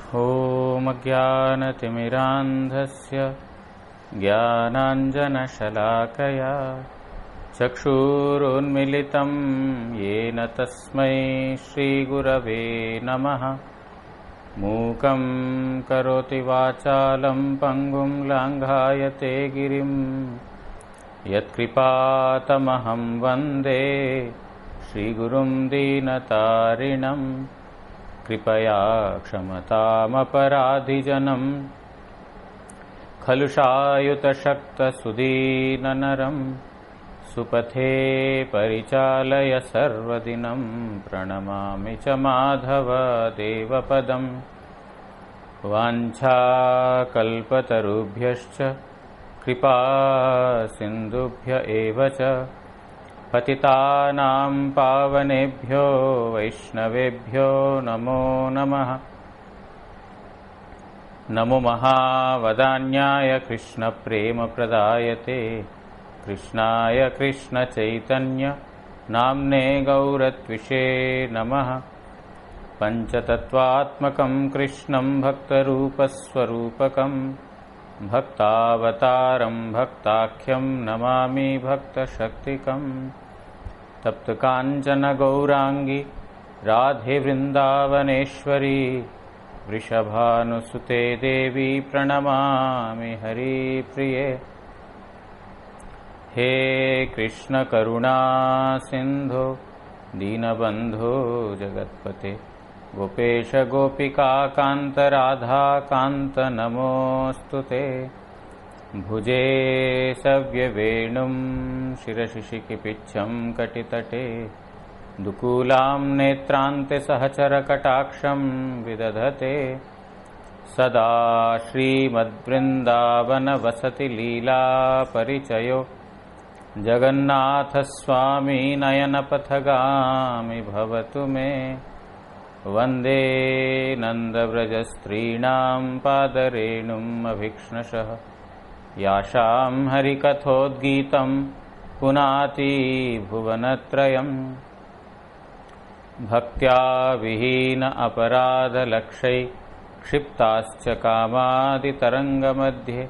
ॐ ज्ञानतिमिरान्धस्य ज्ञानाञ्जनशलाकया चक्षुरुन्मिलितं येन तस्मै श्रीगुरवे नमः। मूकं करोति वाचालं पङ्गुं लाङ्घायते गिरिं यत्कृपातमहं वन्दे श्रीगुरुं दीनतारिणं। कृपया क्षमतामपराधिजनं खलुषायुतशक्तसुदीननरं सुपथे परिचालय सर्वदिनं। प्रणमामि च माधव देवपदं। वाञ्छाकल्पतरुभ्यश्च कृपा सिन्धुभ्य एव च पतितानां पावनेभ्यो वैष्णवेभ्यो नमो नमः। नमो महावदान्याय कृष्णप्रेमप्रदायते कृष्णाय कृष्णचैतन्य नाम्ने गौरत्विषे नमः। पञ्चतत्त्वात्मकं कृष्णं भक्तरूपस्वरूपकं भक्तावतारं भक्ताख्यं नमामि भक्तशक्तिकं। तप्तकाञ्चन गौरांगी राधे वृन्दावनेश्वरी वृषभानुसुते देवी प्रणमामि हरिप्रिये। हे कृष्ण करुणा सिन्धो दीनबन्धो जगत्पते गोपेश गोपिका कान्त राधा कान्त नमोऽस्तु ते। भुजे सव्यवेणुं शिरसि शिखिपिच्छं कटितटे दुकूलां नेत्रान्ते सहचरकटाक्षं विदधते। सदा श्रीमद्वृन्दावनवसति लीला परिचयो जगन्नाथस्वामी नयनपथगामी भवतु मे। वन्दे नन्दव्रजस्त्रीणां पादरेणुम् अभीक्ष्णशः यासां हरिकथोद्गीतं पुनाति भुवनत्रयम्। भक्त्या विहीन अपराधलक्षै क्षिप्ताश्च कामादितरङ्गमध्ये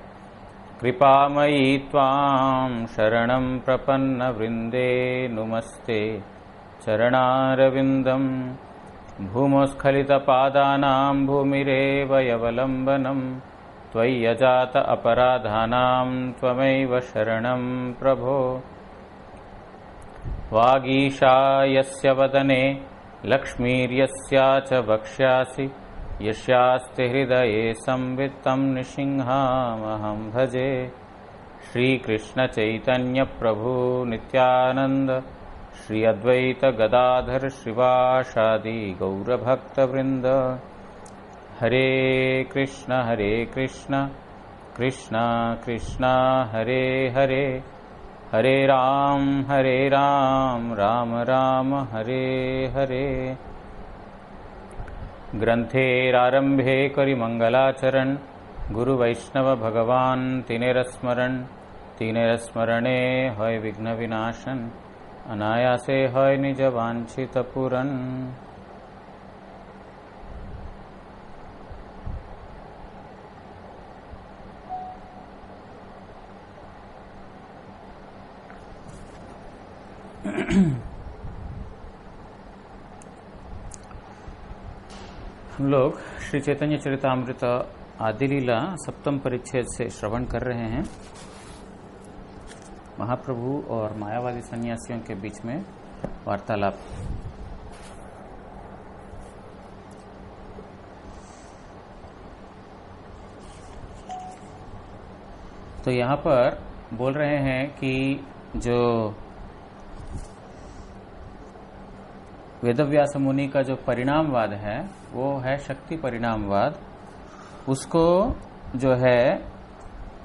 कृपामयी त्वां शरणं प्रपन्नवृन्दे नुमस्ते चरणारविन्दम्। भूमोस्खलितपादानां भूमिरेव यवलम्बनं त्वय्यजात अपराधानां त्वमेव शरणं प्रभो। वागीशा यस्य वदने लक्ष्मीर्यस्या च वक्ष्यासि यस्यास्ति हृदये संवित्तं नृसिंहमहं भजे। श्रीकृष्णचैतन्य प्रभु नित्यानन्द श्री अद्वैत गदाधर श्रीवासादि गौरभक्तवृन्द। हरे कृष्ण कृष्ण कृष्ण हरे हरे हरे राम राम राम हरे हरे। ग्रंथेरारंभे करि मंगलाचरण गुरु वैष्णव भगवान तिनेर स्मरणे होय विघ्न विनाशन अनायासे होय निज वांछित पूरन। हम लोग श्री चैतन्य चरितामृत आदि लीला सप्तम परिच्छेद से श्रवण कर रहे हैं। महाप्रभु और मायावादी सन्यासियों के बीच में वार्तालाप। तो यहाँ पर बोल रहे हैं कि जो वेदव्यास मुनि का जो परिणामवाद है वो है शक्ति परिणामवाद। उसको जो है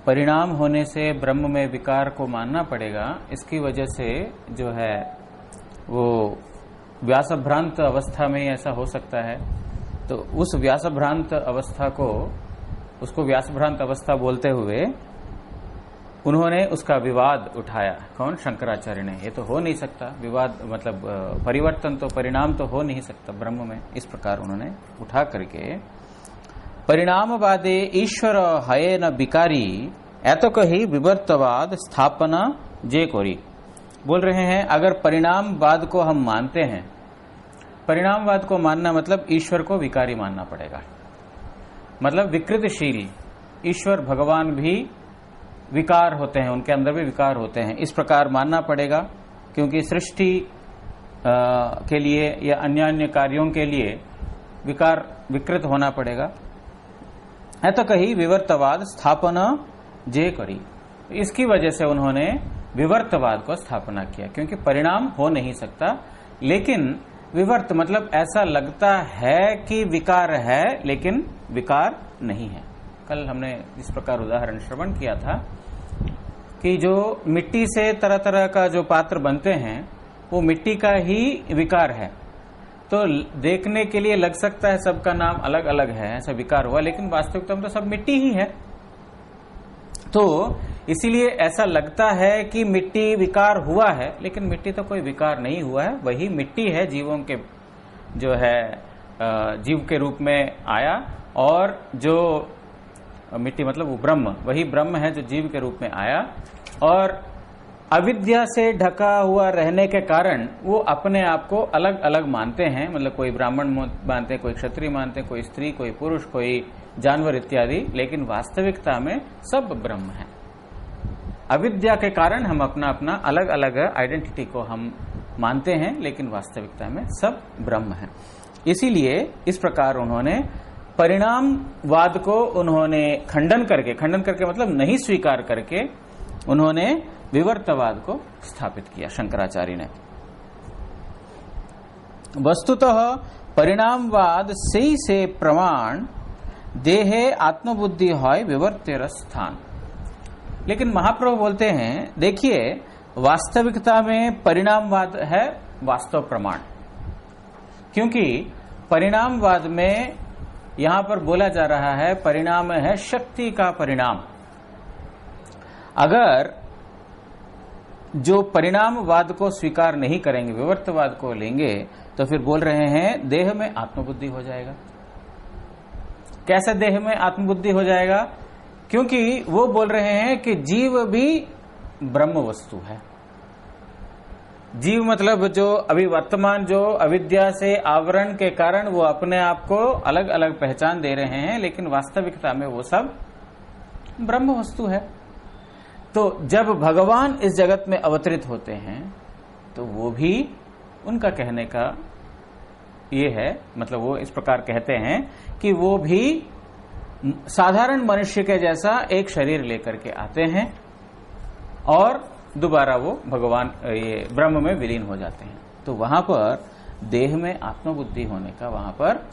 परिणाम होने से ब्रह्म में विकार को मानना पड़ेगा। इसकी वजह से जो है वो व्यासभ्रांत अवस्था में ऐसा हो सकता है। तो उस व्यासभ्रांत अवस्था को उसको व्यासभ्रांत अवस्था बोलते हुए उन्होंने उसका विवाद उठाया। कौन? शंकराचार्य ने। ये तो हो नहीं सकता, विवाद मतलब परिवर्तन तो परिणाम तो हो नहीं सकता ब्रह्म में। इस प्रकार उन्होंने उठा करके परिणामवादे ईश्वर हये न विकारी ऐतो कही विवर्तवाद स्थापना जे कोरी। बोल रहे हैं अगर परिणामवाद को हम मानते हैं, परिणामवाद को मानना मतलब ईश्वर को विकारी मानना पड़ेगा, मतलब विकृतशील। ईश्वर भगवान भी विकार होते हैं, उनके अंदर भी विकार होते हैं, इस प्रकार मानना पड़ेगा, क्योंकि सृष्टि के लिए या अन्य अन्य कार्यों के लिए विकार विकृत होना पड़ेगा। है तो कही विवर्तवाद स्थापना जे करी, इसकी वजह से उन्होंने विवर्तवाद को स्थापना किया, क्योंकि परिणाम हो नहीं सकता, लेकिन विवर्त मतलब ऐसा लगता है कि विकार है लेकिन विकार नहीं है। कल हमने इस प्रकार उदाहरण श्रवण किया था कि जो मिट्टी से तरह तरह का जो पात्र बनते हैं वो मिट्टी का ही विकार है, तो देखने के लिए लग सकता है सबका नाम अलग अलग है, ऐसा विकार हुआ, लेकिन वास्तविकता में तो सब मिट्टी ही है। तो इसीलिए ऐसा लगता है कि मिट्टी विकार हुआ है, लेकिन मिट्टी तो कोई विकार नहीं हुआ है, वही मिट्टी है, जीवों के जो है जीव के रूप में आया, और जो मिट्टी मतलब वो ब्रह्म, वही ब्रह्म है जो जीव के रूप में आया, और अविद्या से ढका हुआ रहने के कारण वो अपने आप को अलग अलग मानते हैं, मतलब कोई ब्राह्मण मानते हैं, कोई क्षत्रिय मानते हैं, कोई स्त्री, कोई पुरुष, कोई जानवर इत्यादि, लेकिन वास्तविकता में सब ब्रह्म है। अविद्या के कारण हम अपना अपना अलग अलग आइडेंटिटी को हम मानते हैं, लेकिन वास्तविकता में सब ब्रह्म है। इसीलिए इस प्रकार उन्होंने परिणामवाद को उन्होंने खंडन करके मतलब नहीं स्वीकार करके उन्होंने विवर्तवाद को स्थापित किया शंकराचार्य ने। वस्तुतः परिणामवाद से प्रमाण देहे आत्मबुद्धि है विवर्तेर स्थान। लेकिन महाप्रभु बोलते हैं देखिए वास्तविकता में परिणामवाद है वास्तव प्रमाण, क्योंकि परिणामवाद में यहां पर बोला जा रहा है परिणाम है शक्ति का परिणाम। अगर जो परिणामवाद को स्वीकार नहीं करेंगे, विवर्तवाद को लेंगे, तो फिर बोल रहे हैं देह में आत्मबुद्धि हो जाएगा। कैसे देह में आत्मबुद्धि हो जाएगा? क्योंकि वो बोल रहे हैं कि जीव भी ब्रह्म वस्तु है। जीव मतलब जो अभी वर्तमान जो अविद्या से आवरण के कारण वो अपने आप को अलग अलग पहचान दे रहे हैं, लेकिन वास्तविकता में वो सब ब्रह्म वस्तु है। तो जब भगवान इस जगत में अवतरित होते हैं तो वो भी उनका कहने का ये है, मतलब वो इस प्रकार कहते हैं कि वो भी साधारण मनुष्य के जैसा एक शरीर लेकर के आते हैं और दोबारा वो भगवान ये ब्रह्म में विलीन हो जाते हैं। तो वहां पर देह में आत्मबुद्धि होने का वहां पर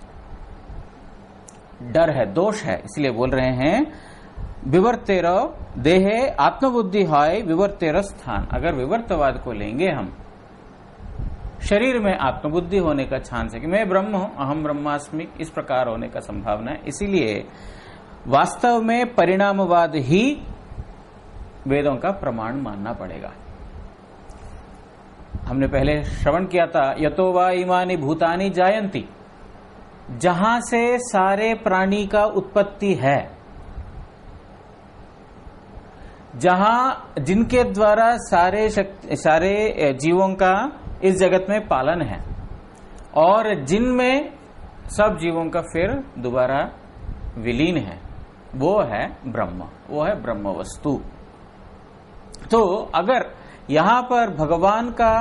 डर है, दोष है, इसलिए बोल रहे हैं विवर्तेर देहे आत्मबुद्धि है विवर्तेर स्थान। अगर विवर्तवाद को लेंगे हम, शरीर में आत्मबुद्धि होने का चांस है कि मैं ब्रह्म हूं, अहम ब्रह्मास्मि, इस प्रकार होने का संभावना है। इसीलिए वास्तव में परिणामवाद ही वेदों का प्रमाण मानना पड़ेगा। हमने पहले श्रवण किया था यतो वा इमानि भूतानि जायन्ति, जहां से सारे प्राणी का उत्पत्ति है, जहां जिनके द्वारा सारे जीवों का इस जगत में पालन है, और जिनमें सब जीवों का फिर दोबारा विलीन है, वो है ब्रह्म, वो है ब्रह्म वस्तु। तो अगर यहां पर भगवान का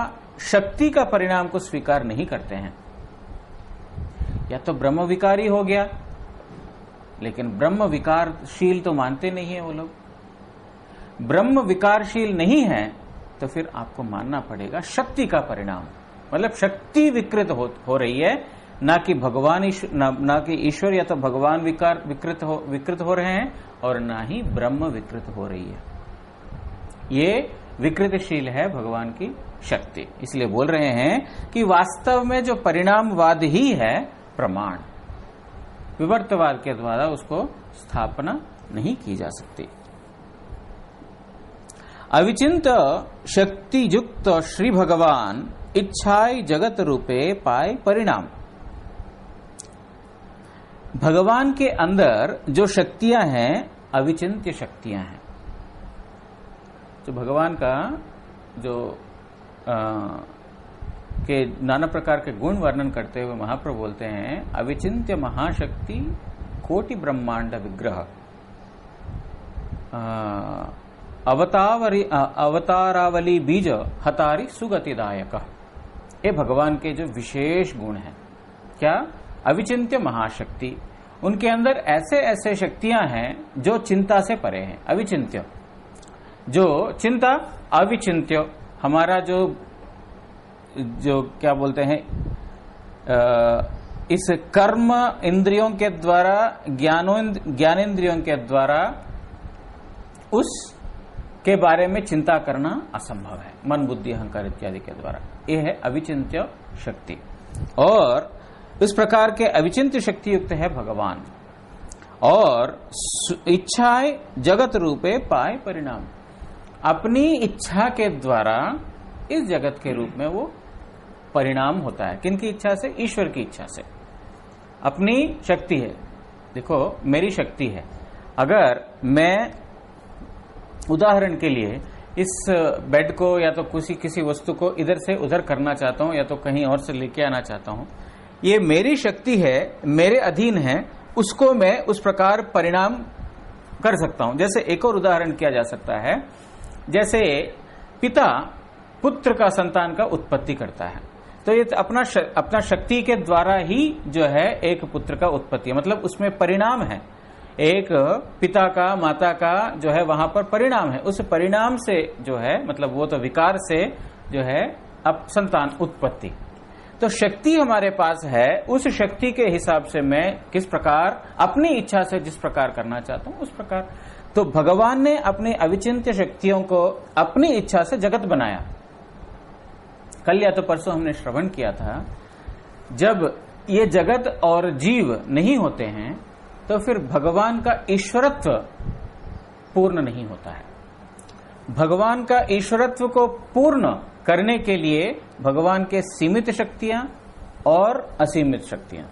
शक्ति का परिणाम को स्वीकार नहीं करते हैं, या तो ब्रह्म विकारी हो गया, लेकिन ब्रह्म विकारशील तो मानते नहीं है वो लोग। ब्रह्म विकारशील नहीं है तो फिर आपको मानना पड़ेगा शक्ति का परिणाम, मतलब शक्ति विकृत हो रही है, ना कि भगवान ना कि ईश्वर या तो भगवान विकृत हो रहे हैं, और ना ही ब्रह्म विकृत हो रही है। ये विकृतशील है भगवान की शक्ति। इसलिए बोल रहे हैं कि वास्तव में जो परिणामवाद ही है प्रमाण, विवर्तवाद के द्वारा उसको स्थापना नहीं की जा सकती। अविचिंत शक्ति युक्त श्री भगवान इच्छाई जगत रूपे पाए परिणाम। भगवान के अंदर जो शक्तियां हैं अविचिंत्य शक्तियां हैं। तो भगवान का जो के नाना प्रकार के गुण वर्णन करते हुए महाप्रभु बोलते हैं अविचिंत्य महाशक्ति कोटि ब्रह्मांड विग्रह अवतारावली बीज हतारी सुगतिदायक। ये भगवान के जो विशेष गुण हैं। क्या? अविचिंत्य महाशक्ति। उनके अंदर ऐसे ऐसे शक्तियां हैं जो चिंता से परे हैं। अविचिंत्य जो चिंता, अविचिंत्य हमारा जो क्या बोलते हैं इस कर्म इंद्रियों के द्वारा ज्ञानेंद्रियों के द्वारा उस के बारे में चिंता करना असंभव है, मन बुद्धि अहंकार इत्यादि के द्वारा। यह है अविचिंत्य शक्ति। और इस प्रकार के अविचिंत्य शक्ति युक्त है भगवान। और इच्छाएं जगत रूपे पाए परिणाम, अपनी इच्छा के द्वारा इस जगत के रूप में वो परिणाम होता है। किनकी इच्छा से? ईश्वर की इच्छा से। अपनी शक्ति है, देखो मेरी शक्ति है। अगर मैं उदाहरण के लिए इस बेड को या तो किसी वस्तु को इधर से उधर करना चाहता हूं या तो कहीं और से लेके आना चाहता हूं, ये मेरी शक्ति है, मेरे अधीन है, उसको मैं उस प्रकार परिणाम कर सकता हूं। जैसे एक और उदाहरण किया जा सकता है, जैसे पिता पुत्र का संतान का उत्पत्ति करता है, तो ये अपना शक्ति के द्वारा ही जो है एक पुत्र का उत्पत्ति है, मतलब उसमें परिणाम है। एक पिता का माता का जो है वहां पर परिणाम है। उस परिणाम से जो है मतलब वो तो विकार से जो है अब संतान उत्पत्ति। तो शक्ति हमारे पास है, उस शक्ति के हिसाब से मैं किस प्रकार अपनी इच्छा से जिस प्रकार करना चाहता हूं उस प्रकार। तो भगवान ने अपनी अविचिंत्य शक्तियों को अपनी इच्छा से जगत बनाया। कल या तो परसों हमने श्रवण किया था, जब ये जगत और जीव नहीं होते हैं तो फिर भगवान का ईश्वरत्व पूर्ण नहीं होता है। भगवान का ईश्वरत्व को पूर्ण करने के लिए भगवान के सीमित शक्तियां और असीमित शक्तियां,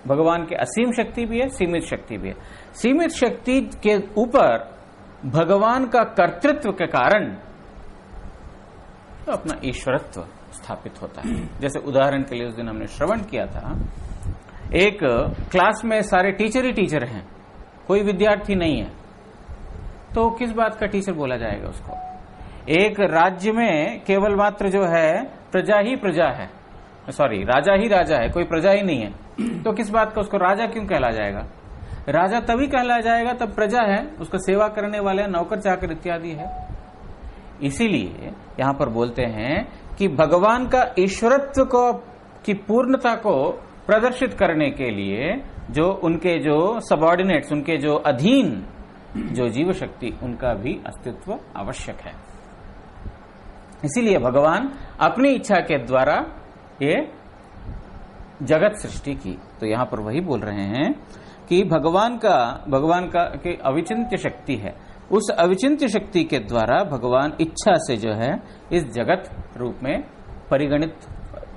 भगवान के असीम शक्ति भी है, सीमित शक्ति भी है। सीमित शक्ति के ऊपर भगवान का कर्तृत्व के कारण तो अपना ईश्वरत्व स्थापित होता है। जैसे उदाहरण के लिए उस दिन हमने श्रवण किया था, एक क्लास में सारे टीचर ही टीचर हैं, कोई विद्यार्थी नहीं है, तो किस बात का टीचर बोला जाएगा उसको? एक राज्य में केवल मात्र जो है प्रजा ही प्रजा है, सॉरी राजा ही राजा है, कोई प्रजा ही नहीं है, तो किस बात का उसको राजा क्यों कहला जाएगा? राजा तभी कहला जाएगा तब प्रजा है, उसको सेवा करने वाले नौकर चाकर इत्यादि है। इसीलिए यहां पर बोलते हैं कि भगवान का ईश्वरत्व को की पूर्णता को प्रदर्शित करने के लिए जो उनके जो सबऑर्डिनेट्स, उनके जो अधीन जो जीव शक्ति, उनका भी अस्तित्व आवश्यक है। इसीलिए भगवान अपनी इच्छा के द्वारा ये जगत सृष्टि की। तो यहां पर वही बोल रहे हैं कि भगवान का की अविचिंत्य शक्ति है, उस अविचिंत्य शक्ति के द्वारा भगवान इच्छा से जो है इस जगत रूप में परिगणित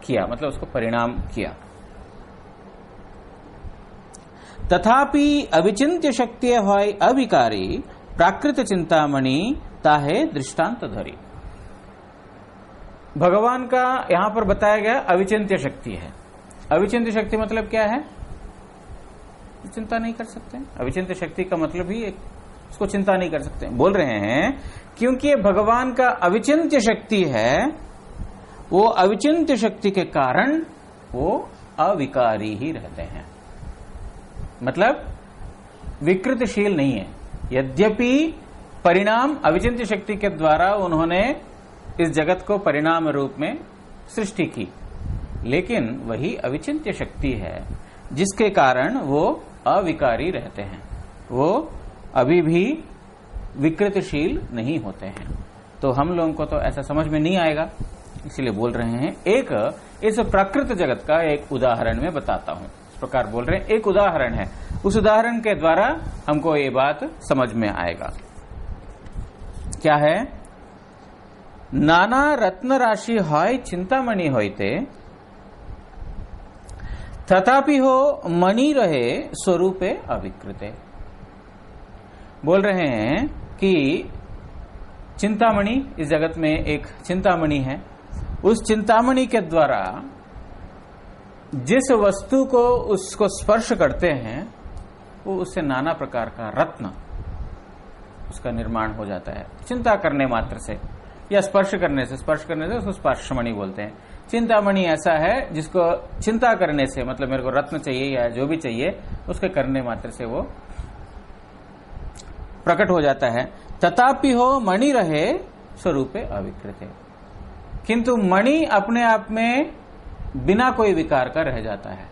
किया, मतलब उसको परिणाम किया। तथापि अविचिंत्य शक्ति होय अविकारी प्राकृत चिंतामणि ताहे दृष्टांत धरी। भगवान का यहां पर बताया गया अविचिंत्य शक्ति है। अविचिंत्य शक्ति मतलब क्या है? चिंता नहीं कर सकते। अविचिंत्य शक्ति का मतलब ही उसको चिंता नहीं कर सकते। बोल रहे हैं क्योंकि ये भगवान का अविचिंत्य शक्ति है, वो अविचिंत्य शक्ति के कारण वो अविकारी ही रहते हैं, मतलब विकृतशील नहीं है। यद्यपि परिणाम अविचिंत्य शक्ति के द्वारा उन्होंने इस जगत को परिणाम रूप में सृष्टि की, लेकिन वही अविचिंत्य शक्ति है जिसके कारण वो अविकारी रहते हैं, वो अभी भी विकृतशील नहीं होते हैं। तो हम लोगों को तो ऐसा समझ में नहीं आएगा, इसलिए बोल रहे हैं एक इस प्राकृत जगत का एक उदाहरण में बताता हूं। इस प्रकार बोल रहे हैं, एक उदाहरण है, उस उदाहरण के द्वारा हमको ये बात समझ में आएगा। क्या है? नाना रत्न राशि होय चिंतामणि होइते तथापि हो मणि रहे स्वरूपे अविकृते। बोल रहे हैं कि चिंतामणि, इस जगत में एक चिंतामणि है, उस चिंतामणि के द्वारा जिस वस्तु को उसको स्पर्श करते हैं वो उससे नाना प्रकार का रत्न उसका निर्माण हो जाता है चिंता करने मात्र से या स्पर्श करने से उसको स्पर्शमणि बोलते हैं। चिंतामणि ऐसा है जिसको चिंता करने से, मतलब मेरे को रत्न चाहिए या जो भी चाहिए, उसके करने मात्र से वो प्रकट हो जाता है। तथापि हो मणि रहे स्वरूपे अविकृत है, किंतु मणि अपने आप में बिना कोई विकार का रह जाता है।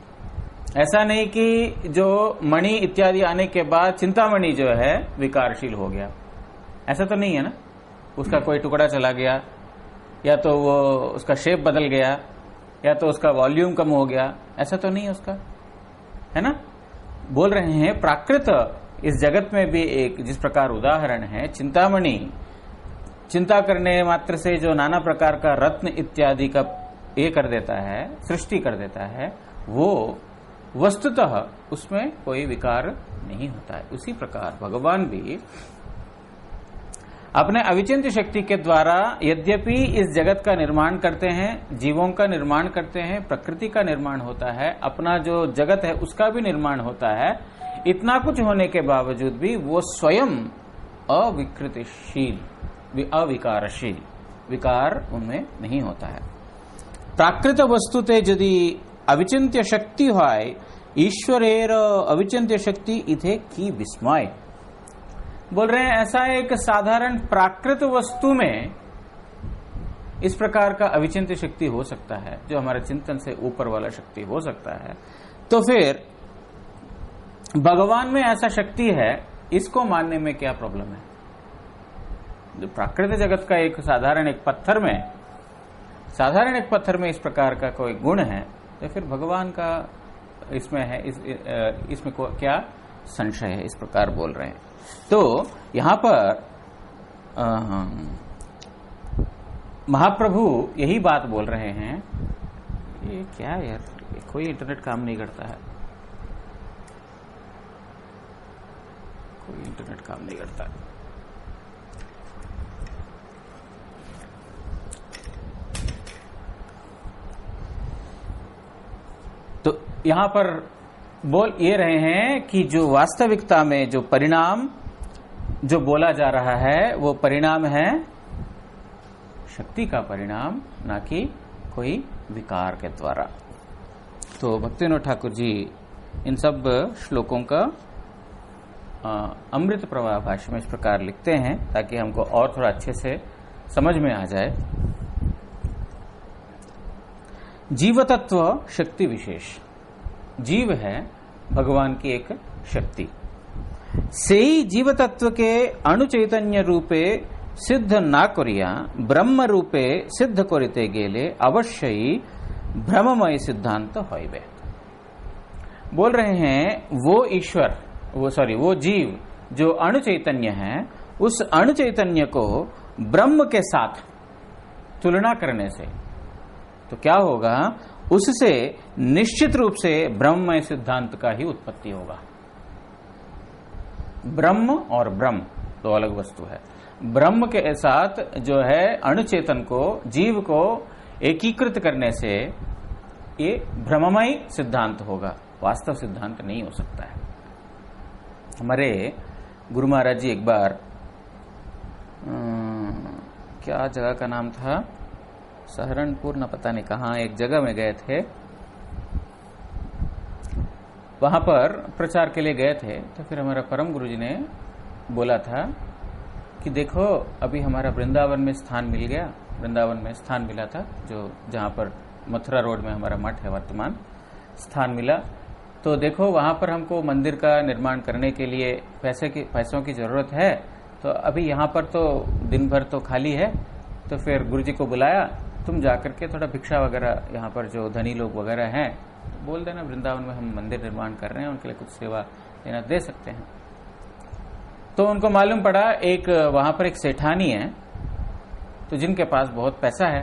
ऐसा नहीं कि जो मणि इत्यादि आने के बाद चिंतामणि जो है विकारशील हो गया, ऐसा तो नहीं है ना। उसका कोई टुकड़ा चला गया, या तो वो उसका शेप बदल गया, या तो उसका वॉल्यूम कम हो गया, ऐसा तो नहीं है उसका, है ना। बोल रहे हैं प्राकृत इस जगत में भी एक जिस प्रकार उदाहरण है, चिंतामणि चिंता करने मात्र से जो नाना प्रकार का रत्न इत्यादि का ये कर देता है, सृष्टि कर देता है, वो वस्तुतः उसमें कोई विकार नहीं होता है। उसी प्रकार भगवान भी अपने अविचिंत्य शक्ति के द्वारा यद्यपि इस जगत का निर्माण करते हैं, जीवों का निर्माण करते हैं, प्रकृति का निर्माण होता है, अपना जो जगत है उसका भी निर्माण होता है, इतना कुछ होने के बावजूद भी वो स्वयं अविकृतशील, अविकारशील, विकार उनमें नहीं होता है। प्राकृत वस्तुते यदि अविचिंत्य शक्ति होय, ईश्वरेर अविचिंत्य शक्ति इथे की विस्मय। बोल रहे हैं ऐसा एक साधारण प्राकृत वस्तु में इस प्रकार का अविचिंत्य शक्ति हो सकता है, जो हमारे चिंतन से ऊपर वाला शक्ति हो सकता है, तो फिर भगवान में ऐसा शक्ति है, इसको मानने में क्या प्रॉब्लम है। जो प्राकृतिक जगत का एक साधारण एक पत्थर में इस प्रकार का कोई गुण है, तो फिर भगवान का इसमें है, इसमें क्या संशय है, इस प्रकार बोल रहे हैं। तो यहां पर महाप्रभु यही बात बोल रहे हैं। ये क्या यार, कोई इंटरनेट काम नहीं करता है, कोई इंटरनेट काम नहीं करता है। तो यहां पर बोल ये रहे हैं कि जो वास्तविकता में जो परिणाम जो बोला जा रहा है, वो परिणाम है शक्ति का परिणाम, ना कि कोई विकार के द्वारा। तो भक्तिविनोद ठाकुर जी इन सब श्लोकों का अमृत प्रवाह भाष्य में इस प्रकार लिखते हैं, ताकि हमको और थोड़ा अच्छे से समझ में आ जाए। जीवतत्व शक्ति विशेष, जीव है भगवान की एक शक्ति, सेई जीवतत्व के अणुचैतन्य रूपे सिद्ध ना करिया ब्रह्म रूपे सिद्ध करिते गेले अवश्य ही भ्रममय सिद्धांत होइबे। बोल रहे हैं वो ईश्वर, वो जीव जो अणुचैतन्य है, उस अणुचैतन्य को ब्रह्म के साथ तुलना करने से तो क्या होगा, उससे निश्चित रूप से ब्रह्ममय सिद्धांत का ही उत्पत्ति होगा। ब्रह्म और ब्रह्म दो अलग वस्तु है। ब्रह्म के साथ जो है अणुचेतन को, जीव को एकीकृत करने से ये भ्रममय सिद्धांत होगा, वास्तव सिद्धांत नहीं हो सकता है। हमारे गुरु महाराज जी एक बार क्या जगह का नाम था, सहारनपुर न पता नहीं कहाँ, एक जगह में गए थे, वहां पर प्रचार के लिए गए थे। तो फिर हमारा परम गुरु जी ने बोला था कि देखो अभी हमारा वृंदावन में स्थान मिल गया, वृंदावन में स्थान मिला था, जो जहां पर मथुरा रोड में हमारा मठ है वर्तमान, स्थान मिला। तो देखो वहां पर हमको मंदिर का निर्माण करने के लिए पैसों की जरूरत है, तो अभी यहाँ पर तो दिन भर तो खाली है। तो फिर गुरु जी को बुलाया, तुम जाकर के थोड़ा भिक्षा वगैरह, यहाँ पर जो धनी लोग वगैरह हैं, तो बोल देना वृंदावन में हम मंदिर निर्माण कर रहे हैं, उनके लिए कुछ सेवा देना दे सकते हैं। तो उनको मालूम पड़ा एक वहां पर एक सेठानी है, तो जिनके पास बहुत पैसा है,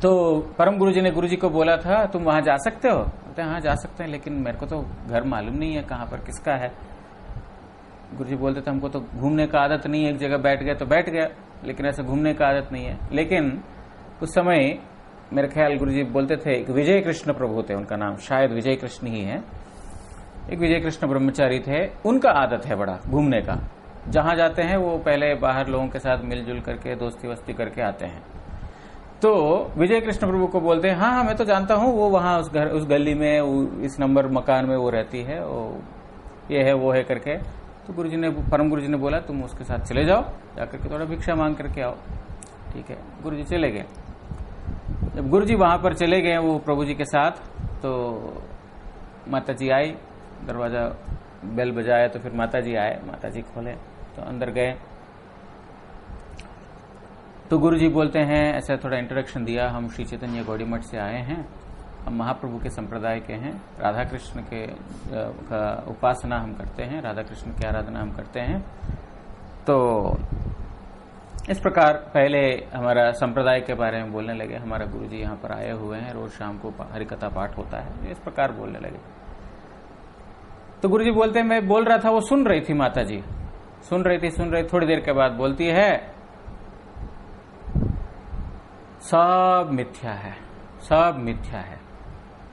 तो परम गुरुजी ने गुरुजी को बोला था तुम वहां जा सकते हो? बोलते हाँ जा सकते हैं, लेकिन मेरे को तो घर मालूम नहीं है कहाँ पर किसका है। गुरुजी बोलते थे हमको तो घूमने का आदत नहीं है, एक जगह बैठ गया तो बैठ गया, लेकिन ऐसे घूमने का आदत नहीं है। लेकिन उस समय मेरे ख्याल गुरुजी बोलते थे, एक विजय कृष्ण प्रभु थे, उनका नाम शायद विजय कृष्ण ही है, एक विजय कृष्ण ब्रह्मचारी थे, उनका आदत है बड़ा घूमने का। जहां जाते हैं वो पहले बाहर लोगों के साथ मिलजुल करके दोस्ती वस्ती करके आते हैं। तो विजय कृष्ण प्रभु को बोलते हैं हाँ हाँ मैं तो जानता हूँ, वो वहां उस घर उस गली में इस नंबर मकान में वो रहती है, ये है वो है करके। तो गुरुजी ने परम गुरुजी ने बोला तुम उसके साथ चले जाओ, जाकर के थोड़ा भिक्षा मांग करके आओ। ठीक है, गुरुजी चले गए। जब गुरुजी वहां पर चले गए वो प्रभु जी के साथ, तो माता जी आई, दरवाजा बेल बजाया तो फिर माता जी आए, माता जी खोले तो अंदर गए। तो गुरुजी बोलते हैं, ऐसा थोड़ा इंट्रोडक्शन दिया, हम श्री चैतन्य गौड़ी मठ से आए हैं, हम महाप्रभु के संप्रदाय के हैं, राधा कृष्ण के उपासना हम करते हैं, राधा कृष्ण की आराधना हम करते हैं। तो इस प्रकार पहले हमारा संप्रदाय के बारे में बोलने लगे, हमारा गुरुजी यहाँ पर आए हुए हैं, रोज शाम को हरिकथा पाठ होता है, इस प्रकार बोलने लगे। तो गुरुजी बोलते हैं मैं बोल रहा था, वो सुन रही थी, माता जी सुन रही, थोड़ी देर के बाद बोलती है सब मिथ्या है, सब मिथ्या है,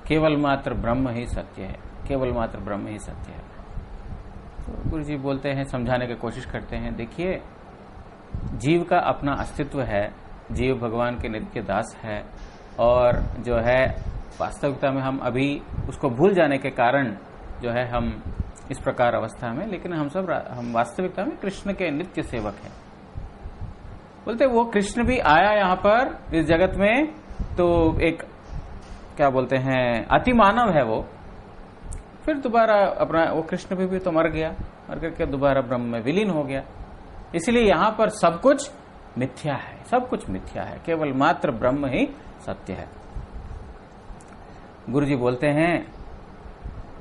केवल मात्र ब्रह्म ही सत्य है, केवल मात्र ब्रह्म ही सत्य है। तो गुरुजी बोलते हैं, समझाने की कोशिश करते हैं, देखिए जीव का अपना अस्तित्व है, जीव भगवान के नित्य दास है, और जो है वास्तविकता में हम अभी उसको भूल जाने के कारण जो है हम इस प्रकार अवस्था में, लेकिन हम वास्तविकता में कृष्ण के नित्य सेवक हैं। बोलते वो कृष्ण भी आया यहाँ पर इस जगत में, तो एक क्या बोलते हैं अति मानव है वो, फिर दोबारा अपना वो कृष्ण भी तो मर गया, मर करके दोबारा ब्रह्म में विलीन हो गया। इसलिए यहाँ पर सब कुछ मिथ्या है, सब कुछ मिथ्या है, केवल मात्र ब्रह्म ही सत्य है। गुरुजी बोलते हैं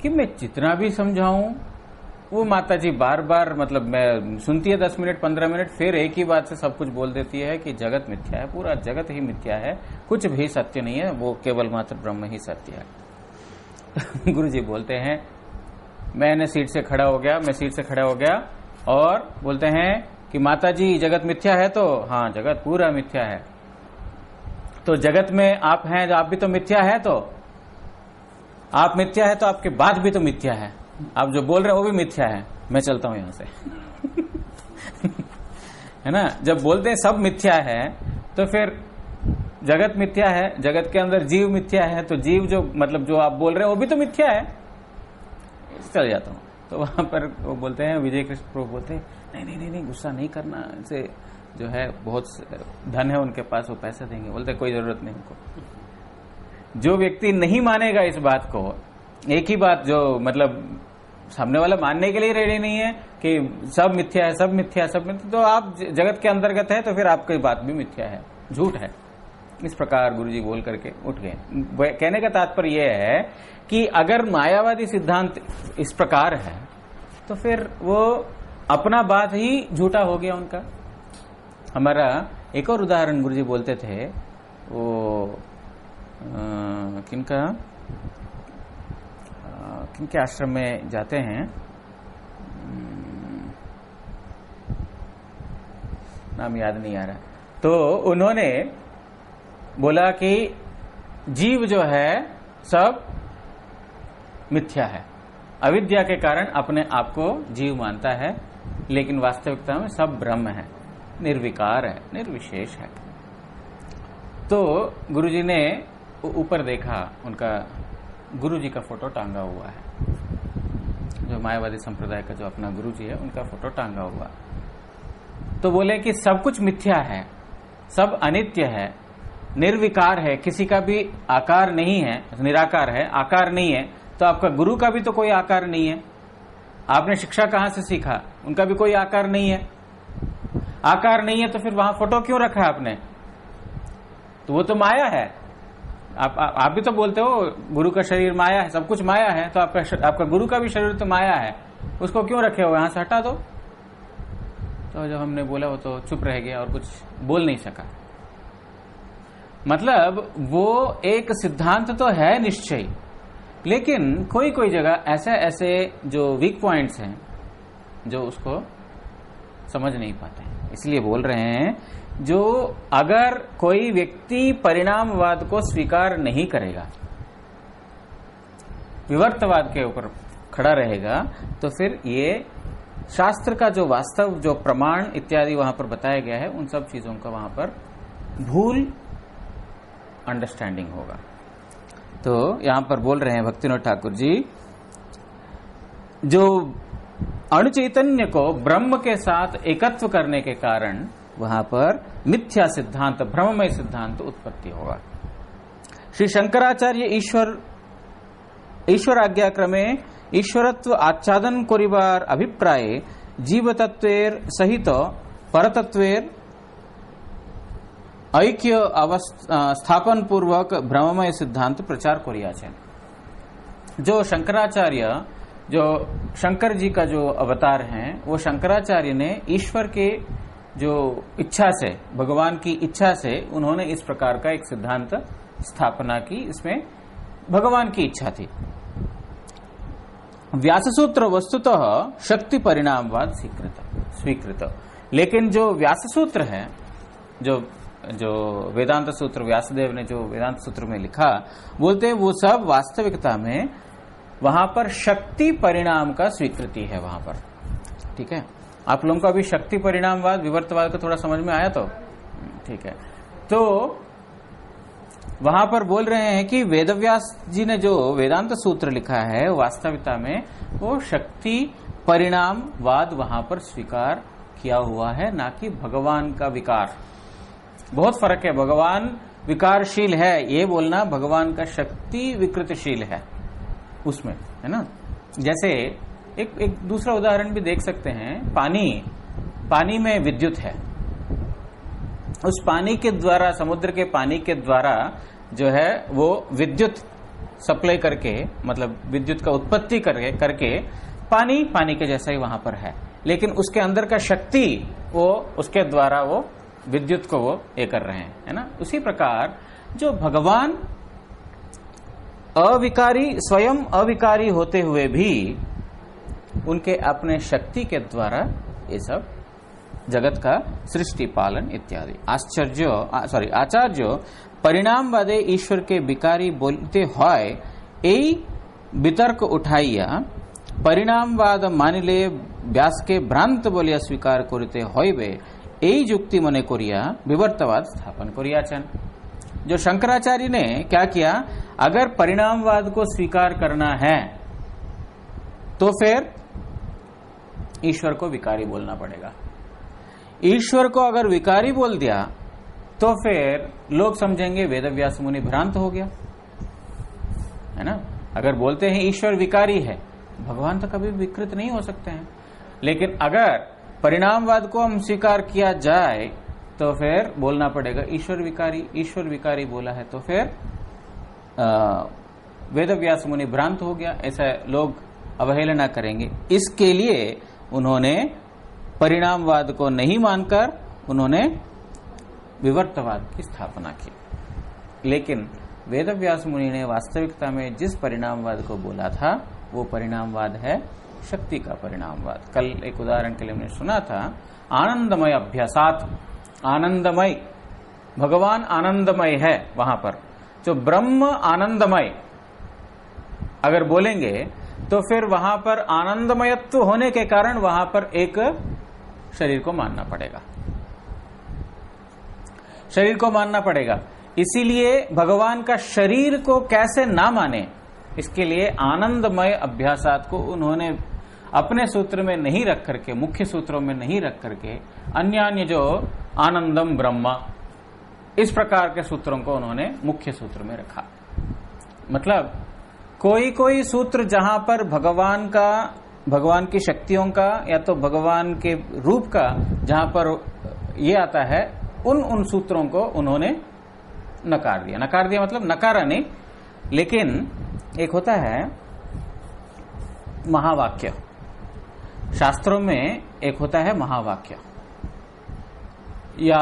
कि मैं जितना भी समझाऊं, वो माता जी बार बार मतलब मैं सुनती है 10 मिनट 15 मिनट, फिर एक ही बात से सब कुछ बोल देती है कि जगत मिथ्या है, पूरा जगत ही मिथ्या है, कुछ भी सत्य नहीं है, वो केवल मात्र ब्रह्म ही सत्य है। गुरुजी बोलते हैं मैंने सीट से खड़ा हो गया और बोलते हैं कि माता जी जगत मिथ्या है? तो हाँ जगत पूरा मिथ्या है। तो जगत में आप हैं, आप भी तो मिथ्या है, तो आप मिथ्या है तो आपके बात भी तो मिथ्या है, आप जो बोल रहे हो वो भी मिथ्या है, मैं चलता हूं यहां से। है ना, जब बोलते हैं सब मिथ्या है तो फिर जगत मिथ्या है, जगत के अंदर जीव मिथ्या है, तो जीव जो मतलब जो आप बोल रहे हो वो भी तो मिथ्या है, चल जाता हूं। तो वहां पर वो बोलते हैं, विजय कृष्ण प्रभु बोलते हैं नहीं गुस्सा नहीं करना, इनसे जो है बहुत धन है उनके पास, वो पैसा देंगे। बोलते कोई जरूरत नहीं उनको। जो व्यक्ति नहीं मानेगा इस बात को, एक ही बात जो मतलब सामने वाला मानने के लिए रेडी नहीं है कि सब मिथ्या है, सब मिथ्या, सब मिथ्या, तो आप जगत के अंतर्गत है तो फिर आपकी बात भी मिथ्या है, झूठ है। इस प्रकार गुरुजी बोल करके उठ गए। कहने का तात्पर्य यह है कि अगर मायावादी सिद्धांत इस प्रकार है तो फिर वो अपना बात ही झूठा हो गया उनका। हमारा एक और उदाहरण गुरुजी बोलते थे, वो किनके आश्रम में जाते हैं, नाम याद नहीं आ रहा, तो उन्होंने बोला कि जीव जो है सब मिथ्या है, अविद्या के कारण अपने आप को जीव मानता है, लेकिन वास्तविकता में सब ब्रह्म है, निर्विकार है, निर्विशेष है। तो गुरुजी ने ऊपर देखा, उनका गुरुजी का फोटो टांगा हुआ है, जो मायावादी संप्रदाय का जो अपना गुरुजी है उनका फोटो टांगा हुआ। तो बोले कि सब कुछ मिथ्या है, सब अनित्य है, निर्विकार है, किसी का भी आकार नहीं है, निराकार है, आकार नहीं है, तो आपका गुरु का भी तो कोई आकार नहीं है। आपने शिक्षा कहां से सीखा? उनका भी कोई आकार नहीं है। आकार नहीं है तो फिर वहां फोटो क्यों रखा है आपने? तो वो तो माया है। आप भी तो बोलते हो गुरु का शरीर माया है, सब कुछ माया है, तो आपका गुरु का भी शरीर तो माया है, उसको क्यों रखे हो? यहां से हटा दो। तो जब हमने बोला वो तो चुप रह गया और कुछ बोल नहीं सका। मतलब वो एक सिद्धांत तो है निश्चय, लेकिन कोई कोई जगह ऐसे जो वीक पॉइंट्स हैं जो उसको समझ नहीं पाते हैं। इसलिए बोल रहे हैं, जो अगर कोई व्यक्ति परिणामवाद को स्वीकार नहीं करेगा, विवर्तवाद के ऊपर खड़ा रहेगा, तो फिर ये शास्त्र का जो वास्तव जो प्रमाण इत्यादि वहां पर बताया गया है, उन सब चीजों का वहां पर भूल अंडरस्टैंडिंग होगा। तो यहां पर बोल रहे हैं भक्तिविनोद ठाकुर जी, जो अणु चैतन्य को ब्रह्म के साथ एकत्व करने के कारण वहां पर मिथ्या सिद्धांत, भ्रममय सिद्धांत उत्पत्ति होगा। श्री शंकराचार्य ईश्वर आज्ञा क्रमे ईश्वरत्व आच्छादन करिबार अभिप्राये जीव तत्वेर सहित परतत्वेर ऐक्य स्थापन पूर्वक ब्रह्ममय सिद्धांत प्रचार करिया छे। जो शंकराचार्य, जो शंकर जी का जो अवतार हैं, वो शंकराचार्य ने ईश्वर के जो इच्छा से, भगवान की इच्छा से उन्होंने इस प्रकार का एक सिद्धांत स्थापना की। इसमें भगवान की इच्छा थी। व्याससूत्र वस्तुतः शक्ति परिणामवाद स्वीकृत, लेकिन जो व्याससूत्र है, जो वेदांत सूत्र व्यासदेव ने जो वेदांत सूत्र में लिखा, बोलते वो सब वास्तविकता में वहां पर शक्ति परिणाम का स्वीकृति है वहां पर। ठीक है, आप लोगों को अभी शक्ति परिणामवाद विवर्तवाद का थोड़ा समझ में आया? तो ठीक है, तो वहां पर बोल रहे हैं कि वेदव्यास जी ने जो वेदांत सूत्र लिखा है, वास्तविकता में वो शक्ति परिणामवाद वहां पर स्वीकार किया हुआ है, ना कि भगवान का विकार। बहुत फर्क है। भगवान विकारशील है ये बोलना, भगवान का शक्ति विकृतशील है उसमें, है ना। जैसे एक दूसरा उदाहरण भी देख सकते हैं। पानी में विद्युत है, उस पानी के द्वारा, समुद्र के पानी के द्वारा जो है वो विद्युत सप्लाई करके, मतलब विद्युत का उत्पत्ति करके पानी के जैसा ही वहां पर है, लेकिन उसके अंदर का शक्ति वो उसके द्वारा वो विद्युत को वो ये कर रहे हैं, है ना। उसी प्रकार जो भगवान अविकारी, स्वयं अविकारी होते हुए भी उनके अपने शक्ति के द्वारा ये सब जगत का सृष्टि पालन इत्यादि। आचार्य परिणामवादे ईश्वर के विकारी बोलते হয় এই বিতর্ক উঠাইয়া परिणामवाद मानिले व्यास के भ्रांत बोलिया स्वीकार करिते हইবে এই যুক্তি মনে করিয়া विवर्तवाद स्थापन करियाছেন। जो शंकराचार्य ने क्या किया, अगर परिणामवाद को स्वीकार करना है तो फिर ईश्वर को विकारी बोलना पड़ेगा। ईश्वर को अगर विकारी बोल दिया तो फिर लोग समझेंगे वेदव्यास मुनि भ्रांत हो गया, है ना। अगर बोलते हैं ईश्वर विकारी है, भगवान तो कभी विकृत नहीं हो सकते हैं। लेकिन अगर परिणामवाद को हम स्वीकार किया जाए तो फिर बोलना पड़ेगा ईश्वर विकारी बोला है तो फिर वेदव्यास मुनि भ्रांत हो गया, ऐसा लोग अवहेलना करेंगे। इसके लिए उन्होंने परिणामवाद को नहीं मानकर उन्होंने विवर्तवाद की स्थापना की। लेकिन वेदव्यास मुनि ने वास्तविकता में जिस परिणामवाद को बोला था वो परिणामवाद है शक्ति का परिणामवाद। कल एक उदाहरण के लिए हमने सुना था, आनंदमय अभ्यासात, आनंदमय, भगवान आनंदमय है, वहां पर जो ब्रह्म आनंदमय अगर बोलेंगे तो फिर वहां पर आनंदमयत्व होने के कारण वहां पर एक शरीर को मानना पड़ेगा, शरीर को मानना पड़ेगा। इसीलिए भगवान का शरीर को कैसे ना माने, इसके लिए आनंदमय अभ्यासात को उन्होंने अपने सूत्र में नहीं रख करके, मुख्य सूत्रों में नहीं रख करके, अन्य जो आनंदम ब्रह्म, इस प्रकार के सूत्रों को उन्होंने मुख्य सूत्र में रखा। मतलब कोई सूत्र जहां पर भगवान की शक्तियों का या तो भगवान के रूप का जहां पर ये आता है, उन सूत्रों को उन्होंने नकार दिया मतलब नकारा नहीं। लेकिन एक होता है महावाक्य, शास्त्रों में एक होता है महावाक्य, या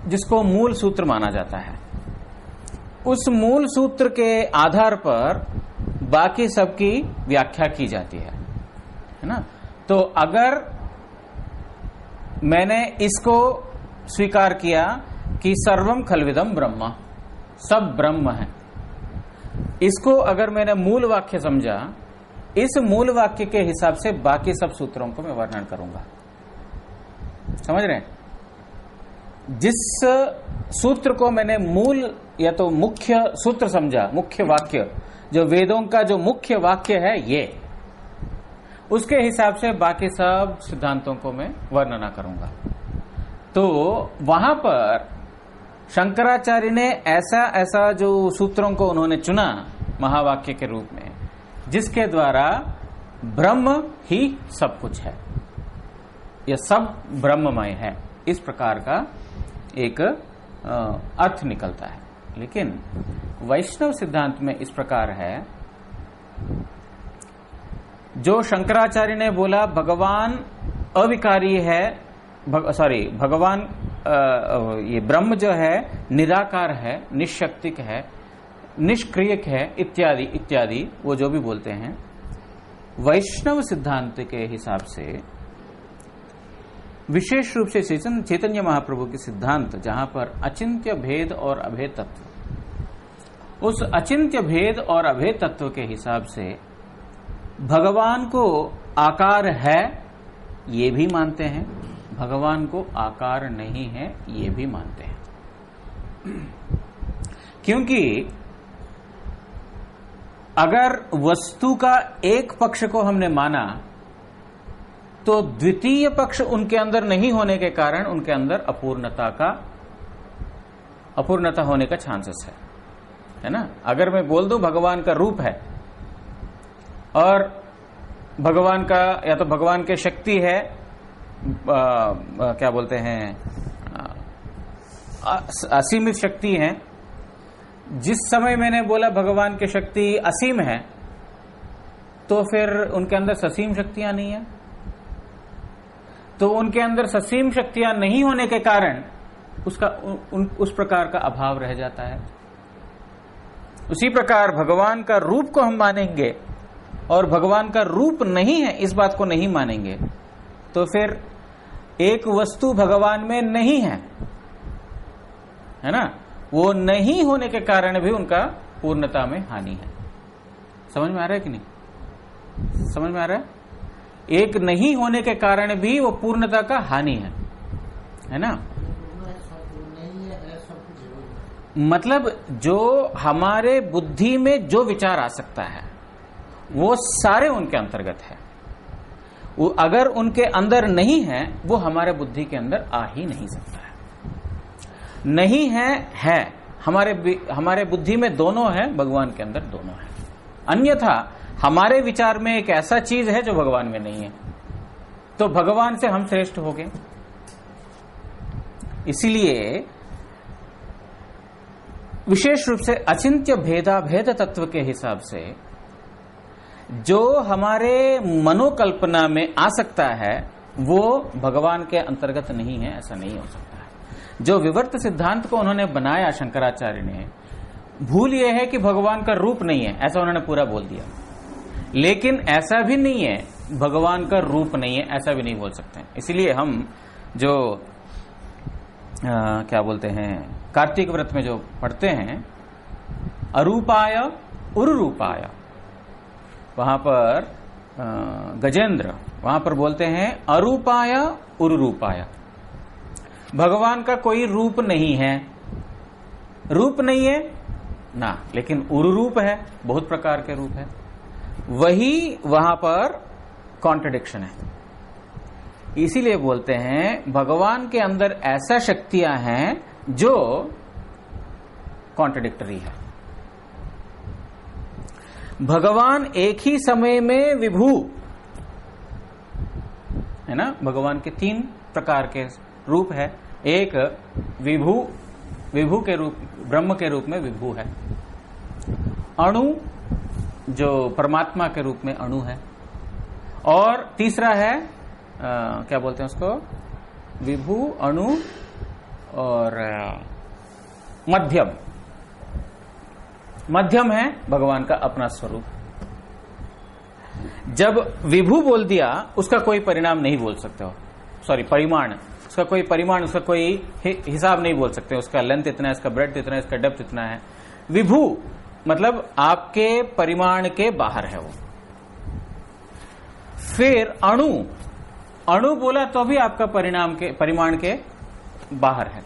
जिसको मूल सूत्र माना जाता है, उस मूल सूत्र के आधार पर बाकी सबकी व्याख्या की जाती है ना। तो अगर मैंने इसको स्वीकार किया कि सर्वम खलविदम ब्रह्म, सब ब्रह्म है, इसको अगर मैंने मूल वाक्य समझा, इस मूल वाक्य के हिसाब से बाकी सब सूत्रों को मैं वर्णन करूंगा। समझ रहे हैं? जिस सूत्र को मैंने मूल या तो मुख्य सूत्र समझा, मुख्य वाक्य, जो वेदों का जो मुख्य वाक्य है ये, उसके हिसाब से बाकी सब सिद्धांतों को मैं वर्णना करूंगा। तो वहां पर शंकराचार्य ने ऐसा ऐसा जो सूत्रों को उन्होंने चुना महावाक्य के रूप में, जिसके द्वारा ब्रह्म ही सब कुछ है, यह सब ब्रह्ममय है, इस प्रकार का एक अर्थ निकलता है। लेकिन वैष्णव सिद्धांत में इस प्रकार है, जो शंकराचार्य ने बोला भगवान अविकारी है, भगवान ये ब्रह्म जो है निराकार है, निशक्तिक है, निष्क्रियक है, इत्यादि इत्यादि, वो जो भी बोलते हैं, वैष्णव सिद्धांत के हिसाब से विशेष रूप से चैतन्य महाप्रभु के सिद्धांत, जहां पर अचिंत्य भेद और अभेद तत्व, उस अचिंत्य भेद और अभेद तत्व के हिसाब से भगवान को आकार है ये भी मानते हैं, भगवान को आकार नहीं है ये भी मानते हैं। क्योंकि अगर वस्तु का एक पक्ष को हमने माना तो द्वितीय पक्ष उनके अंदर नहीं होने के कारण उनके अंदर अपूर्णता होने का चांसेस है ना। अगर मैं बोल दूं भगवान का रूप है और भगवान का, या तो भगवान के शक्ति है, क्या बोलते हैं, असीमित शक्ति है, जिस समय मैंने बोला भगवान की शक्ति असीम है, तो फिर उनके अंदर ससीम शक्तियां नहीं है। तो उनके अंदर ससीम शक्तियां नहीं होने के कारण उसका उस प्रकार का अभाव रह जाता है। उसी प्रकार भगवान का रूप को हम मानेंगे और भगवान का रूप नहीं है इस बात को नहीं मानेंगे, तो फिर एक वस्तु भगवान में नहीं है ना, वो नहीं होने के कारण भी उनका पूर्णता में हानि है। समझ में आ रहा है कि नहीं? समझ में आ रहा है? एक नहीं होने के कारण भी वो पूर्णता का हानि है ना। मतलब जो हमारे बुद्धि में जो विचार आ सकता है वो सारे उनके अंतर्गत है। वो अगर उनके अंदर नहीं है वो हमारे बुद्धि के अंदर आ ही नहीं सकता है। नहीं है हमारे बुद्धि में दोनों है, भगवान के अंदर दोनों है। अन्यथा हमारे विचार में एक ऐसा चीज है जो भगवान में नहीं है, तो भगवान से हम श्रेष्ठ हो गए। इसीलिए विशेष रूप से अचिंत्य भेदाभेद तत्व के हिसाब से जो हमारे मनोकल्पना में आ सकता है वो भगवान के अंतर्गत नहीं है, ऐसा नहीं हो सकता है। जो विवर्त सिद्धांत को उन्होंने बनाया शंकराचार्य ने, भूल यह है कि भगवान का रूप नहीं है, ऐसा उन्होंने पूरा बोल दिया। लेकिन ऐसा भी नहीं है भगवान का रूप नहीं है, ऐसा भी नहीं बोल सकते। इसलिए हम जो क्या बोलते हैं कार्तिक व्रत में जो पढ़ते हैं अरूपाय उरुरूपाय, वहां पर गजेंद्र वहां पर बोलते हैं अरूपाय उरुरूपाय, भगवान का कोई रूप नहीं है, रूप नहीं है ना, लेकिन उरुरूप है, बहुत प्रकार के रूप है। वही वहां पर कॉन्ट्रडिक्शन है। इसीलिए बोलते हैं भगवान के अंदर ऐसा शक्तियां हैं जो कॉन्ट्रडिक्टरी है। भगवान एक ही समय में विभू है ना, भगवान के 3 प्रकार के रूप है। एक विभू के रूप, ब्रह्म के रूप में विभू है। अणु जो परमात्मा के रूप में अणु है। और तीसरा है क्या बोलते हैं उसको, विभू, अणु और मध्यम, मध्यम है भगवान का अपना स्वरूप। जब विभू बोल दिया उसका कोई परिणाम नहीं बोल सकते हो, सॉरी परिमाण, उसका कोई परिमाण, उसका कोई हिसाब नहीं बोल सकते, उसका लेंथ इतना है, इसका ब्रेड्थ इतना है, इसका डेप्थ इतना है। विभू मतलब आपके परिमाण के बाहर है वो। फिर अणु, अणु बोला तो भी आपका परिमाण के बाहर है।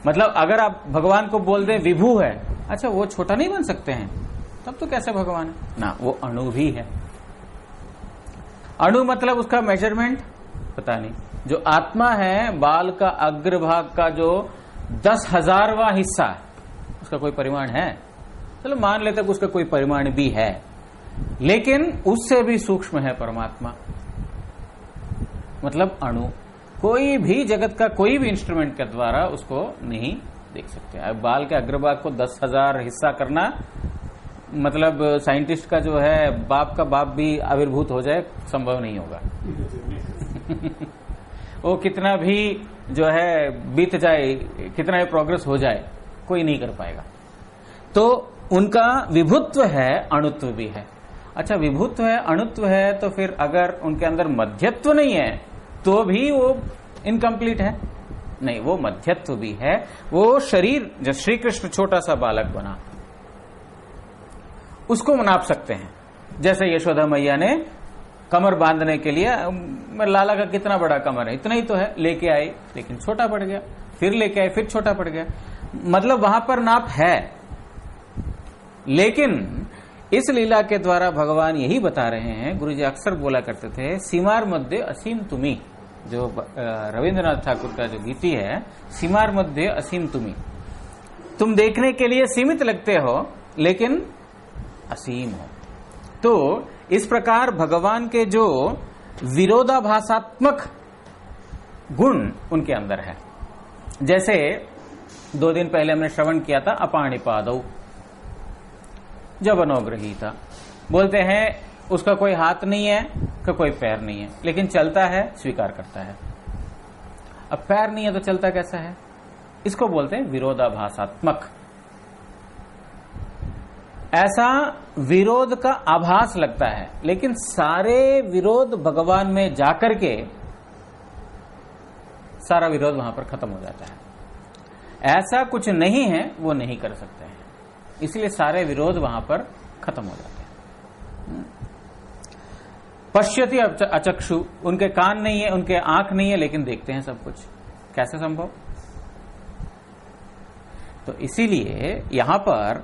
मतलब अगर आप भगवान को बोल दें विभू है, अच्छा वो छोटा नहीं बन सकते हैं, तब तो कैसे भगवान है ना, वो अणु भी है। अणु मतलब उसका मेजरमेंट पता नहीं। जो आत्मा है, बाल का अग्रभाग का जो 10,000वां हिस्सा है, उसका कोई परिमाण है? चलो मान लेते कि उसका कोई परिमाण भी है, लेकिन उससे भी सूक्ष्म है परमात्मा, मतलब अणु। कोई भी जगत का कोई भी इंस्ट्रूमेंट के द्वारा उसको नहीं देख सकते। अब बाल के अग्रभाग को 10,000 हिस्सा करना, मतलब साइंटिस्ट का जो है बाप का बाप भी आविर्भूत हो जाए, संभव नहीं होगा। वो कितना भी जो है बीत जाए, कितना भी प्रोग्रेस हो जाए, कोई नहीं कर पाएगा। तो उनका विभुत्व है, अणुत्व भी है। अच्छा, विभुत्व है, अणुत्व है, तो फिर अगर उनके अंदर मध्यत्व नहीं है तो भी वो इनकम्प्लीट है? नहीं, वो मध्यत्व भी है। वो शरीर, जब श्री कृष्ण छोटा सा बालक बना, उसको नाप सकते हैं। जैसे यशोदा मैया ने कमर बांधने के लिए, लाला का कितना बड़ा कमर है, इतना ही तो है, लेके आई, लेकिन छोटा पड़ गया, फिर लेके आए, फिर छोटा पड़ गया। मतलब वहां पर नाप है, लेकिन इस लीला के द्वारा भगवान यही बता रहे हैं। गुरुजी अक्सर बोला करते थे, सीमार मध्य असीम तुम्ही, जो रविंद्रनाथ ठाकुर का जो गीति है, सीमार मध्य असीम तुम्ही, तुम देखने के लिए सीमित लगते हो लेकिन असीम हो। तो इस प्रकार भगवान के जो विरोधाभासात्मक गुण उनके अंदर है। जैसे 2 दिन पहले हमने श्रवण किया था अपाणिपादौ, जब अनोग्रही था, बोलते हैं उसका कोई हाथ नहीं है, का कोई पैर नहीं है, लेकिन चलता है, स्वीकार करता है। अब पैर नहीं है तो चलता कैसा है? इसको बोलते हैं विरोधाभासात्मक। ऐसा विरोध का आभास लगता है, लेकिन सारे विरोध भगवान में जाकर के सारा विरोध वहां पर खत्म हो जाता है। ऐसा कुछ नहीं है, वो नहीं कर सकते हैं, इसलिए सारे विरोध वहां पर खत्म हो जाते हैं। पश्यति अचक्षु, उनके कान नहीं है, उनके आंख नहीं है, लेकिन देखते हैं सब कुछ। कैसे संभव? तो इसीलिए यहां पर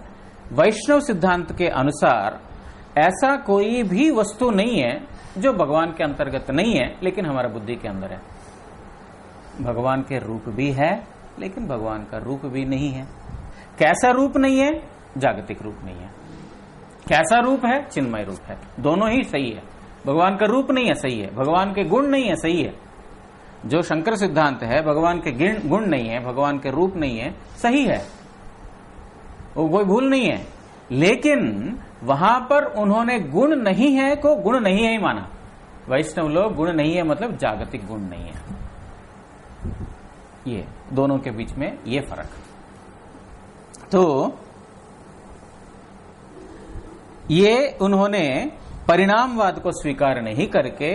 वैष्णव सिद्धांत के अनुसार ऐसा कोई भी वस्तु नहीं है जो भगवान के अंतर्गत नहीं है, लेकिन हमारा बुद्धि के अंदर है। भगवान के रूप भी है, लेकिन भगवान का रूप भी नहीं है। कैसा रूप नहीं है? जागतिक रूप नहीं है। कैसा रूप है? चिन्मय रूप है। दोनों ही सही है। भगवान का रूप नहीं है, सही है। भगवान के गुण नहीं है, सही है। जो शंकर सिद्धांत है, भगवान के गुण नहीं है, भगवान के रूप नहीं है, सही है, वो कोई भूल नहीं है। लेकिन वहां पर उन्होंने गुण नहीं है को गुण नहीं है ही माना। वैष्णव लोग गुण नहीं है मतलब जागतिक गुण नहीं है। ये दोनों के बीच में ये फर्क। तो ये उन्होंने परिणामवाद को स्वीकार नहीं करके,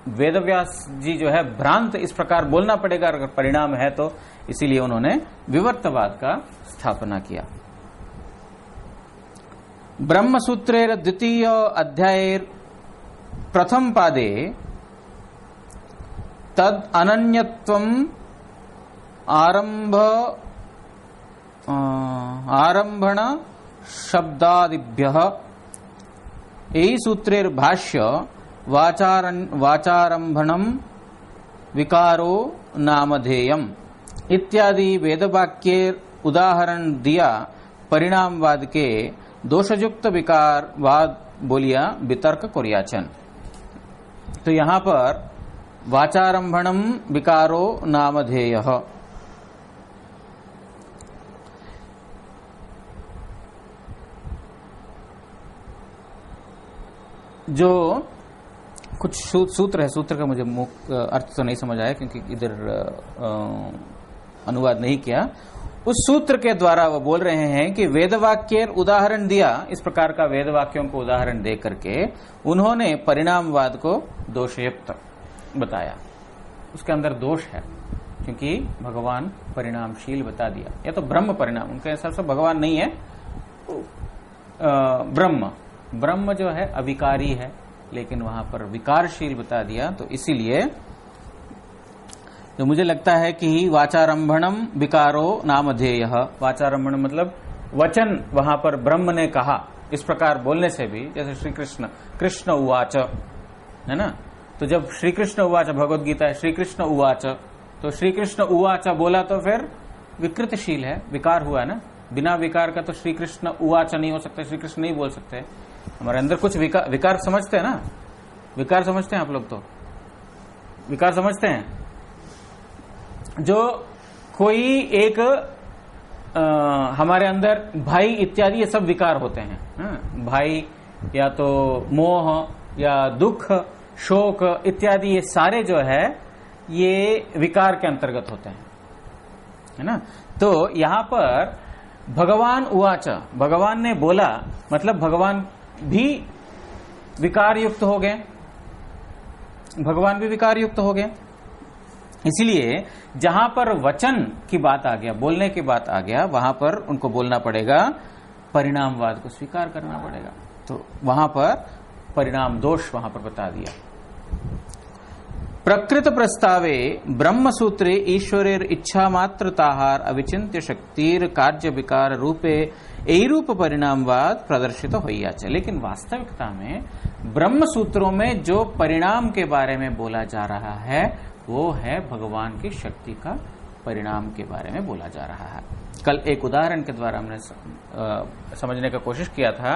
वेदव्यास जी जो है भ्रांत इस प्रकार बोलना पड़ेगा अगर परिणाम है तो, इसीलिए उन्होंने विवर्तवाद का स्थापना किया। ब्रह्मसूत्रेर द्वितीय अध्यायेर प्रथम पादे तद अनन्यत्वम आरंभण शब्दादिभ्यः यही सूत्रेर भाष्य वाचारंभणम विकारो नामधेयम इत्यादि वेदवाक्ये उदाहरण दिया। परिणामवाद के दोषयुक्त विकारवाद बोलिया वितर्क कोरियाचन। तो यहां पर वाचारंभणम विकारो नामधेयः, जो कुछ सूत्र है, सूत्र का मुझे अर्थ तो नहीं समझ आया क्योंकि इधर अनुवाद नहीं किया। उस सूत्र के द्वारा वो बोल रहे हैं कि वेदवाक्य उदाहरण दिया, इस प्रकार का वेदवाक्यों को उदाहरण दे करके उन्होंने परिणामवाद को दोषयुक्त बताया। उसके अंदर दोष है, क्योंकि भगवान परिणामशील बता दिया। या तो ब्रह्म परिणाम, उनके हिसाब से भगवान नहीं है, ब्रह्म जो है अविकारी है, लेकिन वहां पर विकारशील बता दिया। तो इसीलिए तो मुझे लगता है कि वाचारंभणम विकारो नामधेय। वाचारंभण मतलब वचन वहां पर ब्रह्म ने कहा, इस प्रकार बोलने से भी, जैसे श्री कृष्ण उवाच है ना, तो जब श्री कृष्ण उवाच भगवद गीता है श्री कृष्ण उवाच, तो श्री कृष्ण उवाच बोला तो फिर विकृतशील है, विकार हुआ ना। बिना विकार का तो श्री कृष्ण उवाच नहीं हो सकता, श्री कृष्ण नहीं बोल सकते। हमारे अंदर कुछ विकार समझते हैं ना, विकार समझते हैं आप लोग, तो विकार समझते हैं। जो कोई एक हमारे अंदर भाई इत्यादि ये सब विकार होते हैं। भाई या तो मोह या दुख, शोक इत्यादि, ये सारे जो है ये विकार के अंतर्गत होते हैं, है ना। तो यहां पर भगवान उवाच, भगवान ने बोला, मतलब भगवान भी विकार युक्त हो गए, भगवान भी विकार युक्त हो गए। इसलिए जहां पर वचन की बात आ गया, बोलने की बात आ गया, वहां पर उनको बोलना पड़ेगा, परिणामवाद को स्वीकार करना पड़ेगा। तो वहां पर परिणाम दोष वहां पर बता दिया। प्रकृत प्रस्तावे ब्रह्म सूत्रे ईश्वरेर इच्छा मात्रताहार अविचिन्त्य शक्तिर कार्य विकार रूपे एरूप परिणामवाद प्रदर्शित होइयाचे। लेकिन वास्तविकता में ब्रह्म सूत्रों में जो परिणाम के बारे में बोला जा रहा है वो है भगवान की शक्ति का परिणाम के बारे में बोला जा रहा है। कल एक उदाहरण के द्वारा हमने समझने का कोशिश किया था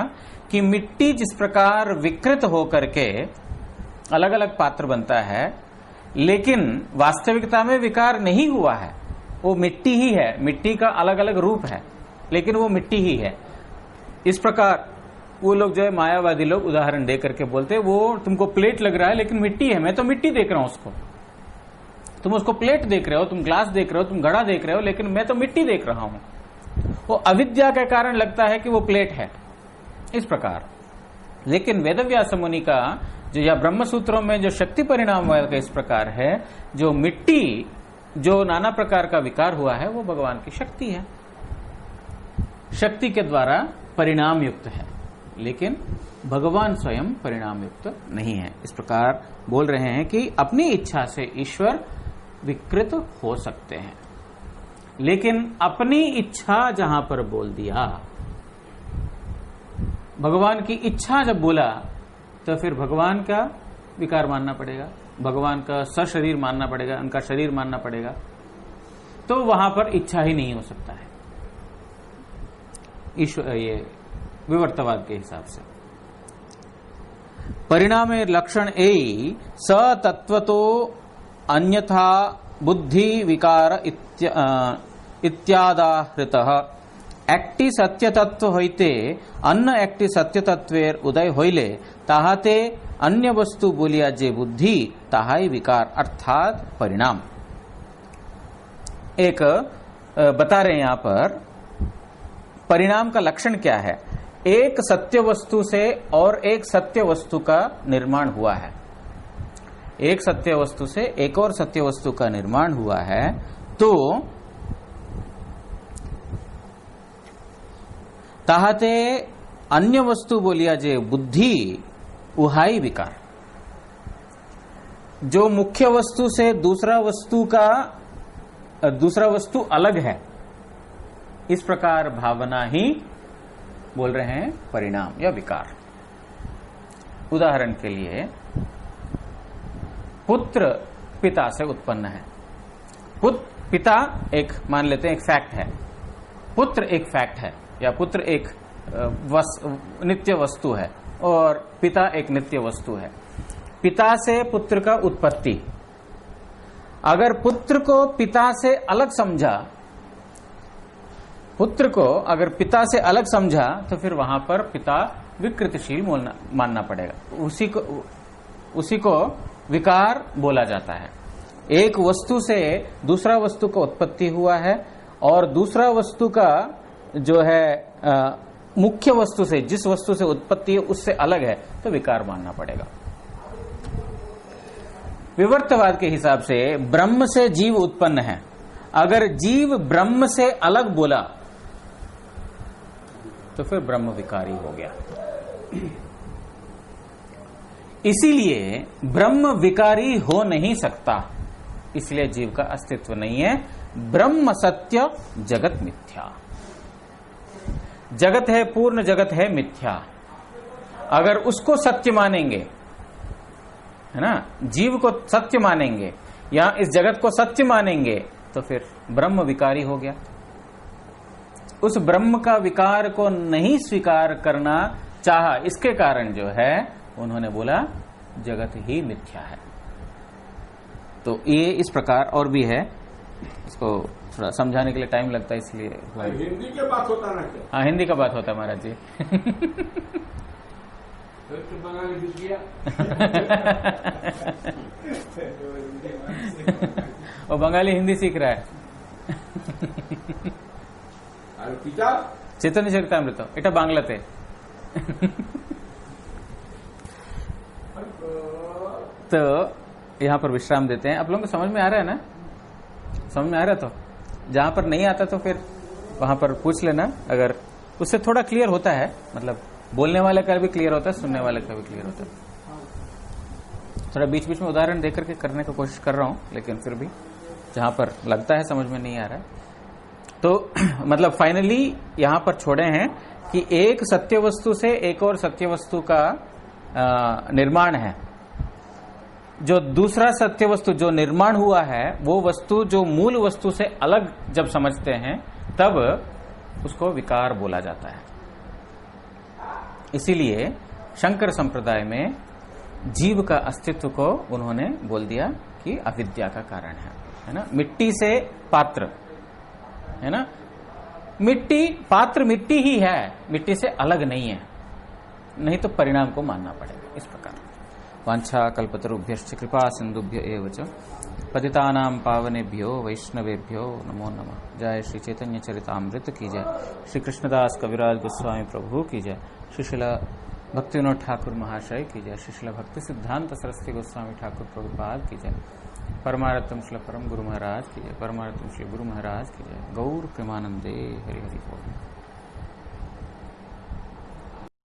कि मिट्टी जिस प्रकार विकृत होकर के अलग अलग पात्र बनता है, लेकिन वास्तविकता में विकार नहीं हुआ है, वो मिट्टी ही है, मिट्टी का अलग अलग रूप है, लेकिन वो मिट्टी ही है। इस प्रकार वो लोग जो है मायावादी लोग उदाहरण दे करके बोलते हैं, वो तुमको प्लेट लग रहा है लेकिन मिट्टी है, मैं तो मिट्टी देख रहा हूं उसको, तुम उसको प्लेट देख रहे हो, तुम ग्लास देख रहे हो, तुम घड़ा देख रहे हो, लेकिन मैं तो मिट्टी देख रहा हूं। वो अविद्या के कारण लगता है कि वो प्लेट है, इस प्रकार। लेकिन वेदव्यास मुनि का जो या ब्रह्म सूत्रों में जो शक्ति परिणाम का इस प्रकार है, जो मिट्टी जो नाना प्रकार का विकार हुआ है वो भगवान की शक्ति है, शक्ति के द्वारा परिणाम युक्त है, लेकिन भगवान स्वयं परिणाम युक्त नहीं है। इस प्रकार बोल रहे हैं कि अपनी इच्छा से ईश्वर विकृत हो सकते हैं, लेकिन अपनी इच्छा जहां पर बोल दिया, भगवान की इच्छा जब बोला, तो फिर भगवान का विकार मानना पड़ेगा, भगवान का सशरीर मानना पड़ेगा, उनका शरीर मानना पड़ेगा, तो वहां पर इच्छा ही नहीं हो सकता है ईश्वर, ये विवर्तवाद के हिसाब से। परिणामे लक्षण ए स तत्वतो अन्यथा बुद्धि विकार इत्यादाहृतः একটি সত্যতত্ত্ব হইতে অন্য একটি সত্যতত্ত্বের উদয় হইলে তাহাতে अन्य वस्तु बोलिया जे बुद्धि ताहाई विकार अर्थात परिणाम। एक बता रहे हैं यहां पर परिणाम का लक्षण क्या है। एक सत्य वस्तु से और एक सत्य वस्तु का निर्माण हुआ है, एक सत्य वस्तु से एक और सत्य वस्तु का निर्माण हुआ है, तो ताहते अन्य वस्तु बोलिया जे बुद्धि उहाई विकार। जो मुख्य वस्तु से दूसरा वस्तु अलग है, इस प्रकार भावना ही बोल रहे हैं परिणाम या विकार। उदाहरण के लिए पुत्र पिता से उत्पन्न है, पिता एक मान लेते हैं एक फैक्ट है, पुत्र एक फैक्ट है, या पुत्र एक नित्य वस्तु है और पिता एक नित्य वस्तु है। पिता से पुत्र का उत्पत्ति, अगर पुत्र को पिता से अलग समझा, पुत्र को अगर पिता से अलग समझा, तो फिर वहां पर पिता विकृतशील मानना पड़ेगा, उसी को विकार बोला जाता है। एक वस्तु से दूसरा वस्तु का उत्पत्ति हुआ है और दूसरा वस्तु का जो है मुख्य वस्तु से, जिस वस्तु से उत्पत्ति है उससे अलग है, तो विकार मानना पड़ेगा। विवर्तवाद के हिसाब से ब्रह्म से जीव उत्पन्न है। अगर जीव ब्रह्म से अलग बोला तो फिर ब्रह्म विकारी हो गया। इसीलिए ब्रह्म विकारी हो नहीं सकता, इसलिए जीव का अस्तित्व नहीं है। ब्रह्म सत्य, जगत मिथ्या। जगत है पूर्ण, जगत है मिथ्या। अगर उसको सत्य मानेंगे, है ना, जीव को सत्य मानेंगे या इस जगत को सत्य मानेंगे, तो फिर ब्रह्म विकारी हो गया। उस ब्रह्म का विकार को नहीं स्वीकार करना चाहा, इसके कारण जो है उन्होंने बोला जगत ही मिथ्या है। तो ये इस प्रकार और भी है, इसको थोड़ा समझाने के लिए टाइम लगता है, इसलिए हिंदी के बात होता ना क्या? हाँ, हिंदी का बात होता है महाराज जी। तो बंगाली घुस गया। वो बंगाली हिंदी सीख रहा है। अरे पिता चैतन्य चरितामृत এটা বাংলাতে। तो यहाँ पर विश्राम देते हैं। आप लोगों को समझ में आ रहा है ना? समझ में आ रहा है? तो जहां पर नहीं आता तो फिर वहां पर पूछ लेना, अगर उससे थोड़ा क्लियर होता है, मतलब बोलने वाले का भी क्लियर होता है, सुनने वाले का भी क्लियर होता है। थोड़ा बीच बीच में उदाहरण देकर के करने की कोशिश कर रहा हूं, लेकिन फिर भी जहां पर लगता है समझ में नहीं आ रहा है, तो मतलब फाइनली यहां पर छोड़े हैं कि एक सत्य वस्तु से एक और सत्य वस्तु का निर्माण है। जो दूसरा सत्य वस्तु जो निर्माण हुआ है, वो वस्तु जो मूल वस्तु से अलग जब समझते हैं, तब उसको विकार बोला जाता है। इसीलिए शंकर संप्रदाय में जीव का अस्तित्व को उन्होंने बोल दिया कि अविद्या का कारण है ना। मिट्टी से पात्र, है ना, मिट्टी, पात्र मिट्टी ही है, मिट्टी से अलग नहीं है, नहीं तो परिणाम को मानना पड़ेगा। इस प्रकार वांछा कल्पतरुभ्यश्च कृपा सिंधुभ्य एव च पतितानां पावनेभ्यो वैष्णवेभ्यो नमो नमः। जय श्री चैतन्य चरितामृत की जय, श्री कृष्णदास कविराज गोस्वामी प्रभु की जय, श्री शिला भक्तिविनोद ठाकुर महाशय की जय, श्री शिला भक्ति सिद्धांत सरस्वती गोस्वामी ठाकुर प्रभुपाद की जय, परमारत्तम श्री परम गुरु महाराज की जय, परमारत्तम श्री गुरु महाराज की जय। गौर प्रेमानंदे हरि हरि बोल।